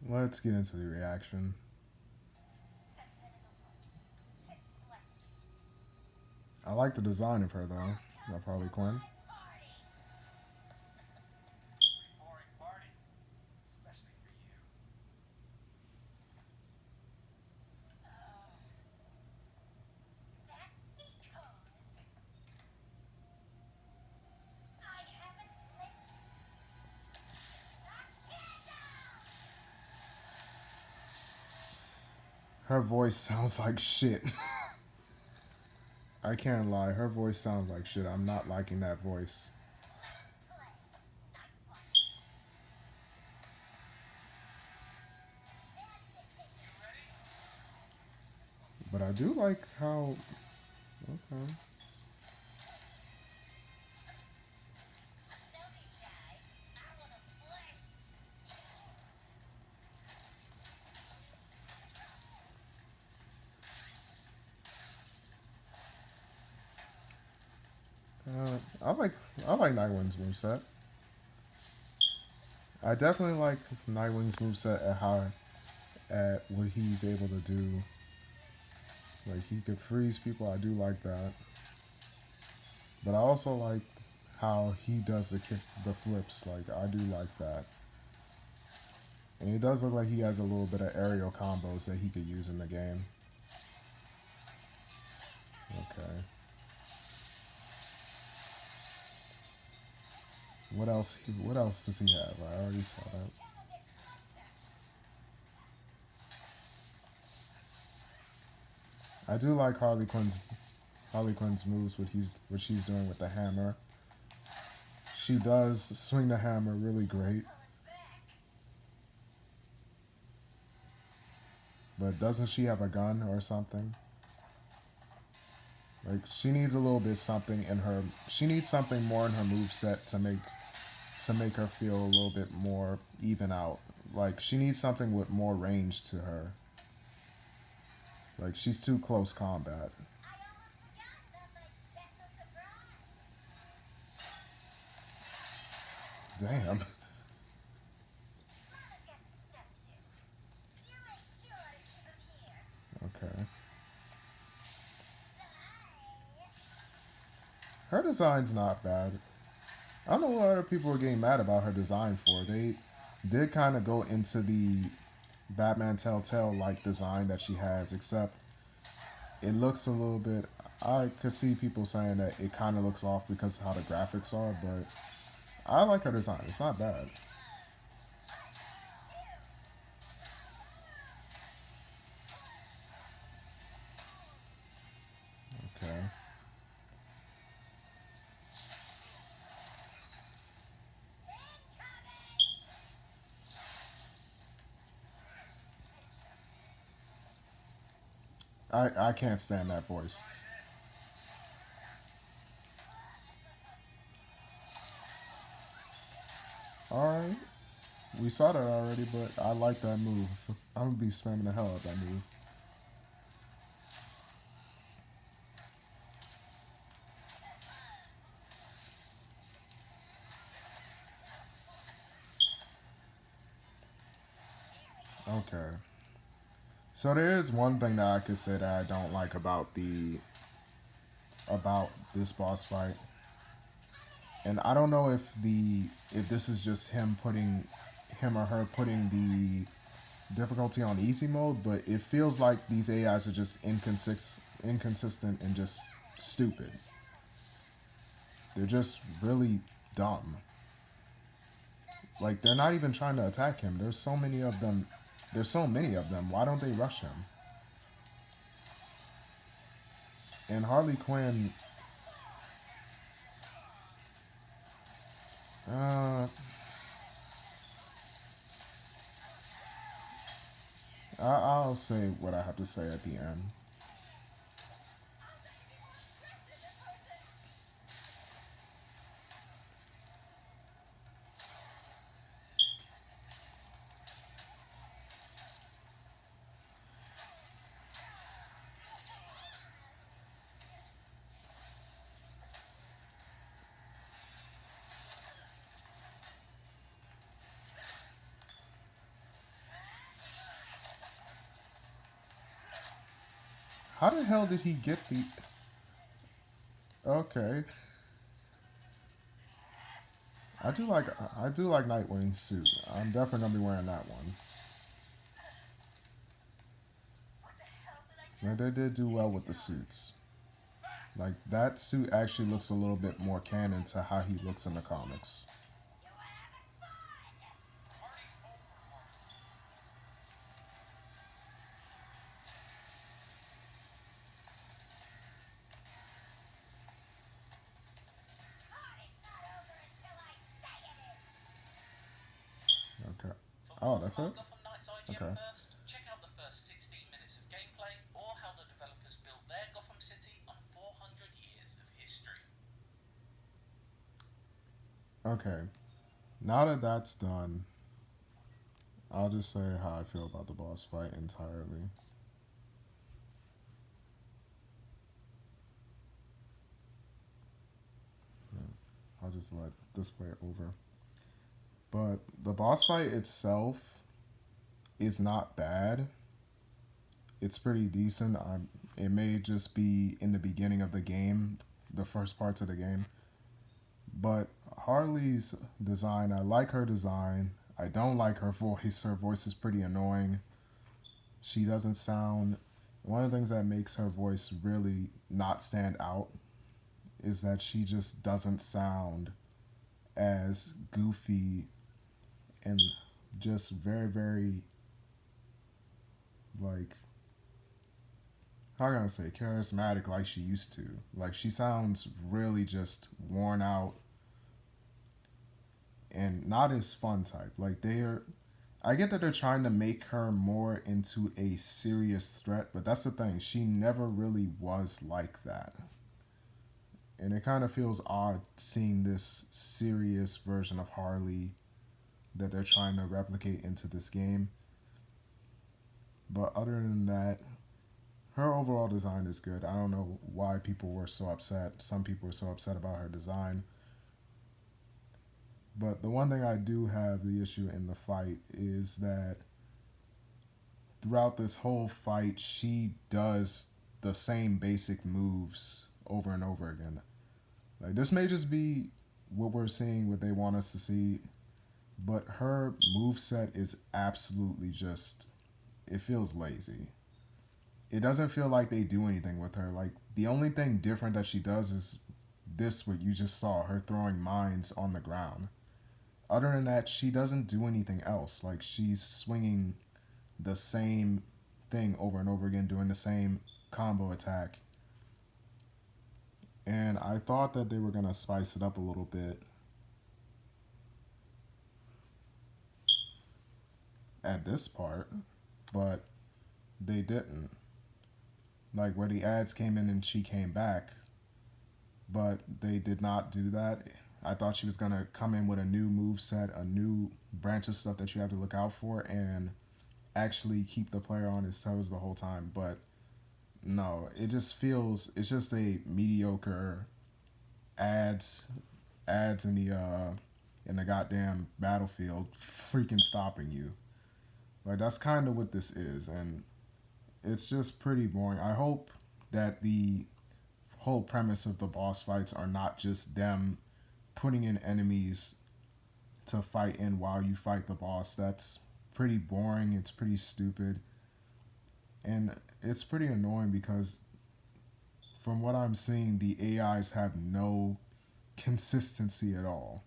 Let's get into the reaction. I like the design of her though, of Harley Quinn. Her voice sounds like shit. I can't lie, her voice sounds like shit. I'm not liking that voice. But I do like how. Okay. I like I like Nightwing's moveset. I definitely like Nightwing's moveset at what he's able to do. Like he could freeze people. I do like that. But I also like how he does the flips. Like I do like that. And it does look like he has a little bit of aerial combos that he could use in the game. Okay. What else? What else does he have? I already saw that. I do like Harley Quinn's moves. What she's doing with the hammer. She does swing the hammer really great. But doesn't she have a gun or something? Like she needs a little bit something in her. She needs something more in her move set to make her feel a little bit more even out. Like she needs something with more range to her. Like she's too close combat. Damn. Okay. Her design's not bad. I don't know what other people are getting mad about her design for. They did kind of go into the Batman Telltale like design that she has, except it looks a little bit. I could see people saying that it kind of looks off because of how the graphics are, but I like her design. It's not bad. Okay. I can't stand that voice. All right, we saw that already, but I like that move. I'm gonna be spamming the hell out of that move. Okay. So there is one thing that I could say that I don't like about this boss fight, and I don't know if this is just him or her putting the difficulty on easy mode, but it feels like these AIs are just inconsistent and just stupid. They're just really dumb. Like they're not even trying to attack him. There's so many of them. There's so many of them. Why don't they rush him? And Harley Quinn, uh, I'll say what I have to say at the end. How the hell did he get the? Okay, I do like I do like Nightwing's suit. I'm definitely gonna be wearing that one. And they did do well with the suits. Like that suit actually looks a little bit more canon to how he looks in the comics. Okay. Oh, that's it. Gotham Knights IGN Okay. first, check out the first 16 minutes of gameplay or how the developers built their Gotham City on 400 years of history. Okay. Now that that's done, I'll just say how I feel about the boss fight entirely. I'll just let this play over. But the boss fight itself is not bad. It's pretty decent. It may just be in the beginning of the game, the first parts of the game. But Harley's design, I like her design. I don't like her voice. Her voice is pretty annoying. She doesn't sound. One of the things that makes her voice really not stand out is that she just doesn't sound as goofy and just very, very, like, how can I say, charismatic like she used to. Like, she sounds really just worn out and not as fun type. Like, I get that they're trying to make her more into a serious threat, but that's the thing. She never really was like that. And it kind of feels odd seeing this serious version of Harley that they're trying to replicate into this game. But other than that, her overall design is good. I don't know why people were so upset. Some people were so upset about her design. But the one thing I do have the issue in the fight is that throughout this whole fight, she does the same basic moves over and over again. Like, this may just be what we're seeing, what they want us to see, but her move set is absolutely just, it feels lazy. It doesn't feel like they do anything with her. Like, the only thing different that she does is this, what you just saw, her throwing mines on the ground. Other than that, she doesn't do anything else. Like, she's swinging the same thing over and over again, doing the same combo attack. And I thought that they were going to spice it up a little bit at this part, but they didn't. Like, where the ads came in and she came back, but they did not do that. I thought she was going to come in with a new move set, a new branch of stuff that you have to look out for, and actually keep the player on his toes the whole time. But no, it just feels, it's just a mediocre ads in the goddamn battlefield freaking stopping you. Like, that's kind of what this is, and it's just pretty boring. I hope that the whole premise of the boss fights are not just them putting in enemies to fight in while you fight the boss. That's pretty boring. It's pretty stupid. And it's pretty annoying because from what I'm seeing, the AIs have no consistency at all.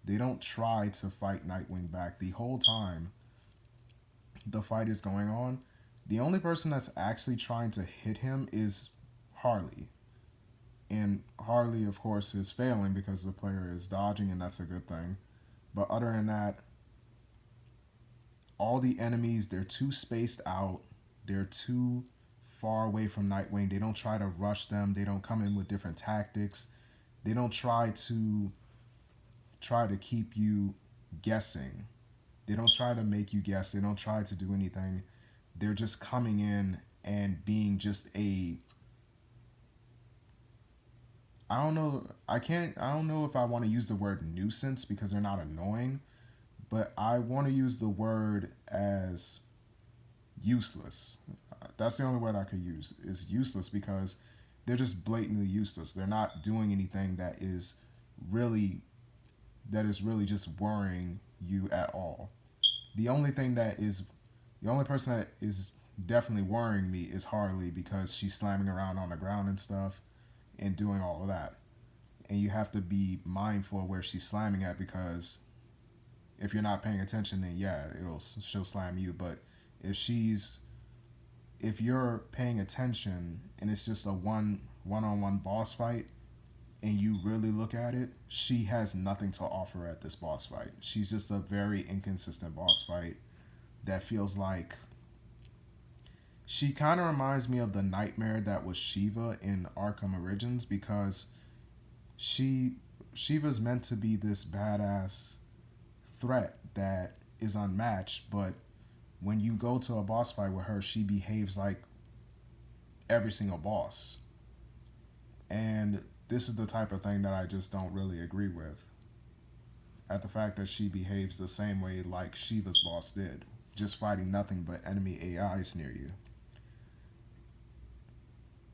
They don't try to fight Nightwing back the whole time the fight is going on. The only person that's actually trying to hit him is Harley. And Harley, of course, is failing because the player is dodging, and that's a good thing. But other than that, all the enemies, they're too spaced out. They're too far away from Nightwing. They don't try to rush them. They don't come in with different tactics. They don't try to keep you guessing. They don't try to make you guess. They don't try to do anything. They're just coming in and being just a, I don't know. I don't know if I want to use the word nuisance because they're not annoying, but I want to use the word as useless. That's the only word I could use, is useless, because they're just blatantly useless. They're not doing anything really that is really just worrying you at all. The only thing that is the only person that is definitely worrying me is Harley, because she's slamming around on the ground and stuff and doing all of that. And you have to be mindful of where she's slamming at, because if you're not paying attention, then yeah, she'll slam you. But if she's if you're paying attention and it's just a on one boss fight, and you really look at it, she has nothing to offer at this boss fight. She's just a very inconsistent boss fight that feels like she kind of reminds me of the nightmare that was Shiva in Arkham Origins, because she Shiva's meant to be this badass threat that is unmatched, but when you go to a boss fight with her, she behaves like every single boss. And this is the type of thing that I just don't really agree with. At the fact that she behaves the same way like Shiva's boss did, just fighting nothing but enemy AIs near you.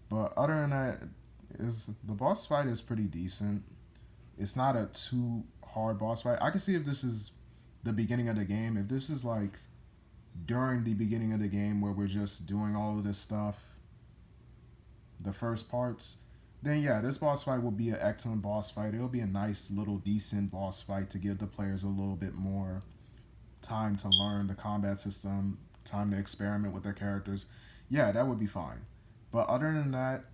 But other than that, is the boss fight is pretty decent. It's not a too hard boss fight. I can see if this is the beginning of the game. If this is like during the beginning of the game where we're just doing all of this stuff, the first parts, then yeah, this boss fight will be an excellent boss fight. It'll be a nice little decent boss fight to give the players a little bit more time to learn the combat system, time to experiment with their characters. Yeah, that would be fine. But other than that,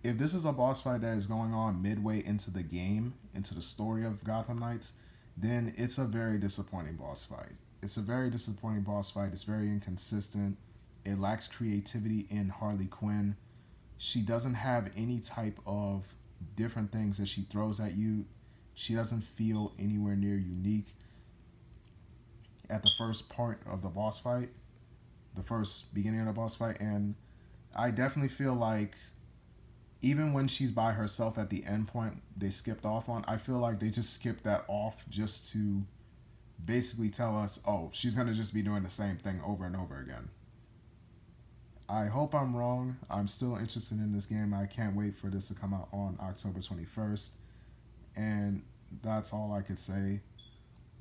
if this is a boss fight that is going on midway into the game, into the story of Gotham Knights, then it's a very disappointing boss fight. It's a very disappointing boss fight. It's very inconsistent. It lacks creativity in Harley Quinn. She doesn't have any type of different things that she throws at you. She doesn't feel anywhere near unique at the first part of the boss fight, the first beginning of the boss fight. And I definitely feel like even when she's by herself at the end point they skipped off on, I feel like they just skipped that off just to basically tell us, oh, she's going to just be doing the same thing over and over again. I hope I'm wrong. I'm still interested in this game. I can't wait for this to come out on October 21st. And that's all I could say.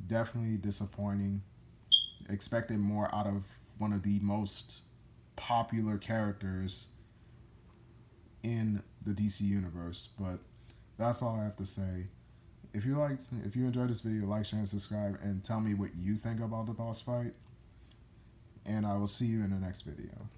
Definitely disappointing. Expected more out of one of the most popular characters in the DC universe. But that's all I have to say. If you enjoyed this video, like, share, and subscribe, and tell me what you think about the boss fight. And I will see you in the next video.